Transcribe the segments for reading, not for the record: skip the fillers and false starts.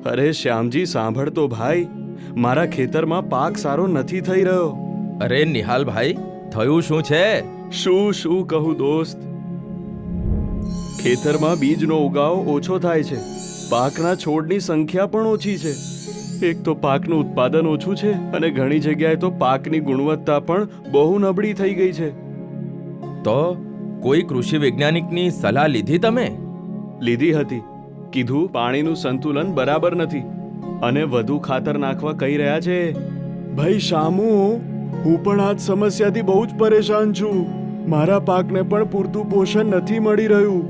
અરે શ્યામજી સાંભળ તો ભાઈ, મારા ખેતરમાં પાક સારો નથી થઈ રહ્યો. અરે નિહાલ ભાઈ, થયું શું છે? શું કહું દોસ્ત, ખેતરમાં બીજનો ઉગાવ ઓછો થાય છે, પાકના છોડની સંખ્યા પણ ઓછી છે. એક તો પાકનું ઉત્પાદન ઓછું છે અને ઘણી જગ્યાએ તો પાકની ગુણવત્તા પણ બહુ નબળી થઈ ગઈ છે. તો કોઈ કૃષિ વૈજ્ઞાનિકની સલાહ લીધી તમે? લીધી હતી. કીધું પાણીનું સંતુલન બરાબર નથી અને વધુ ખાતર નાખવા કહી રહ્યા છે. ભાઈ શામુ, હું પણ આ જ સમસ્યાથી બહુ જ પરેશાન છું. મારા પાકને પણ પૂરતું પોષણ નથી મળી રહ્યું.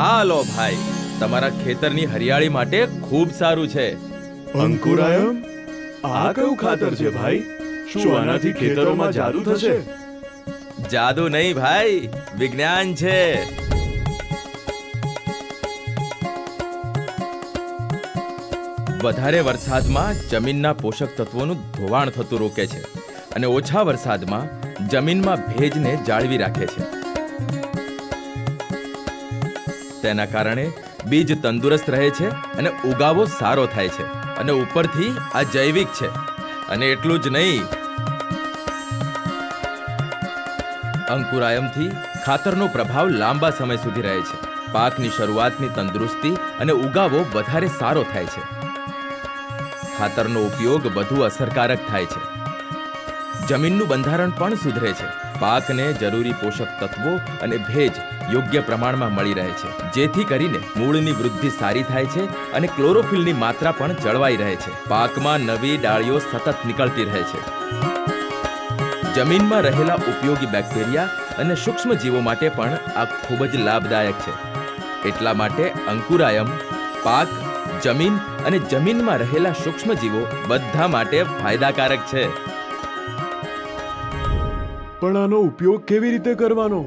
આ લો ભાઈ, તમારા ખેતરની હરિયાળી માટે ખૂબ સારું છે. અંકુરાયમ, આ કયું ખાતર છે ભાઈ? શું આનાથી ખેતરોમાં જાદુ થશે? જાદુ નહીં ભાઈ, વિજ્ઞાન છે. વધારે વરસાદમાં જમીનના પોષક તત્વોનું ધોવાણ થતું રોકે છે અને ઓછા વરસાદમાં જમીનમાં ભેજને જાળવી રાખે છે. તેના કારણે બીજ તંદુરસ્ત રહે છે અને ઉગાવો સારો થાય છે. અને ઉપરથી આ જૈવિક છે. અને એટલું જ નહીં, અંકુરાયમથી ખાતરનો પ્રભાવ લાંબા સમય સુધી રહે છે. પાકની શરૂઆતની તંદુરસ્તી અને ઉગાવો વધારે સારો થાય છે. ખાતરનો ઉપયોગ વધુ અસરકારક થાય છે. જમીનનું બંધારણ પણ સુધરે છે. પાકને જરૂરી પોષક તત્વો અને ભેજ યોગ્ય પ્રમાણમાં મળી રહે છે, જેથી કરીને મૂળની વૃદ્ધિ સારી થાય છે અને ક્લોરોફિલની માત્રા પણ જળવાઈ રહે છે. પાકમાં નવી ડાળીઓ સતત નીકળતી રહે છે. જમીનમાં રહેલા ઉપયોગી બેક્ટેરિયા અને સૂક્ષ્મજીવો માટે પણ આ ખૂબ જ લાભદાયક છે. એટલા માટે અંકુરાયમ પાક, જમીન અને જમીનમાં રહેલા સૂક્ષ્મજીવો બધા માટે ફાયદાકારક છે. પણ આનો ઉપયોગ કેવી રીતે કરવાનો?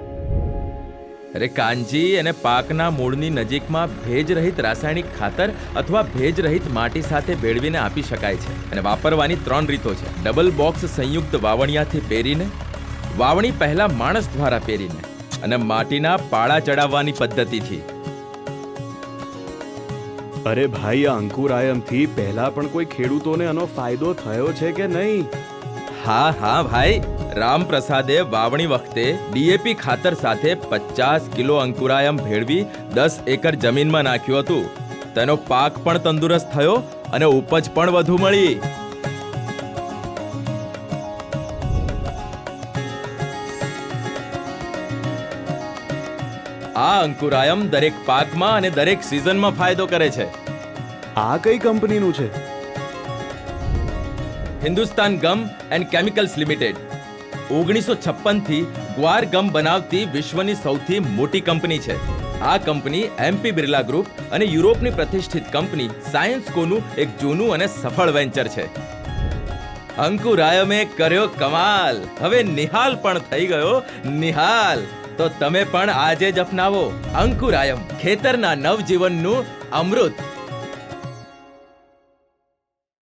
અરે કાનજી, અને પાકના મૂળની નજીકમાં ભેજરહિત રાસાયણિક ખાતર અથવા ભેજરહિત માટી સાથે ભેળવીને આપી શકાય છે. અને વાપરવાની 3 રીતો છે. ડબલ બોક્સ સંયુક્ત વાવણિયાથી પેરીને, વાવણી પહેલા માણસ દ્વારા પેરીને અને માટીના પાળા ચડાવવાની પદ્ધતિથી. અરે ભાઈ, આ અંકુરાયમથી પહેલા પણ કોઈ ખેડૂતોને આનો ફાયદો થયો છે કે નહીં? હા ભાઈ, રામપ્રસાદે વાવણી વખતે ડીએપી ખાતર સાથે 50 કિલો અંકુરાયમ ભેળવી 10 એકર જમીનમાં નાખ્યું હતું. તેનો પાક પણ તંદુરસ્ત થયો અને ઉપજ પણ વધુ મળી. આ અંકુરાયમ દરેક પાકમાં અને દરેક સિઝનમાં ફાયદો કરે છે. આ કઈ કંપનીનું છે? હિન્દુસ્તાન ગમ એન્ડ કેમિકલ્સ લિમિટેડ 1956 થી ગ્વાર ગમ બનાવતી વિશ્વની સૌથી મોટી કંપની છે. આ કંપની એમપી બિરલા ગ્રુપ અને યુરોપની પ્રતિષ્ઠિત કંપની સાયન્સકોનું એક જૂનું અને સફળ વેન્ચર છે. અંકુરાયમે કર્યો કમાલ. હવે નિહાલ પણ થઈ ગયો નિહાલ. તો તમે પણ આજે જ અપનાવો અંકુરાયમ, ખેતરના નવજીવનનું અમૃત.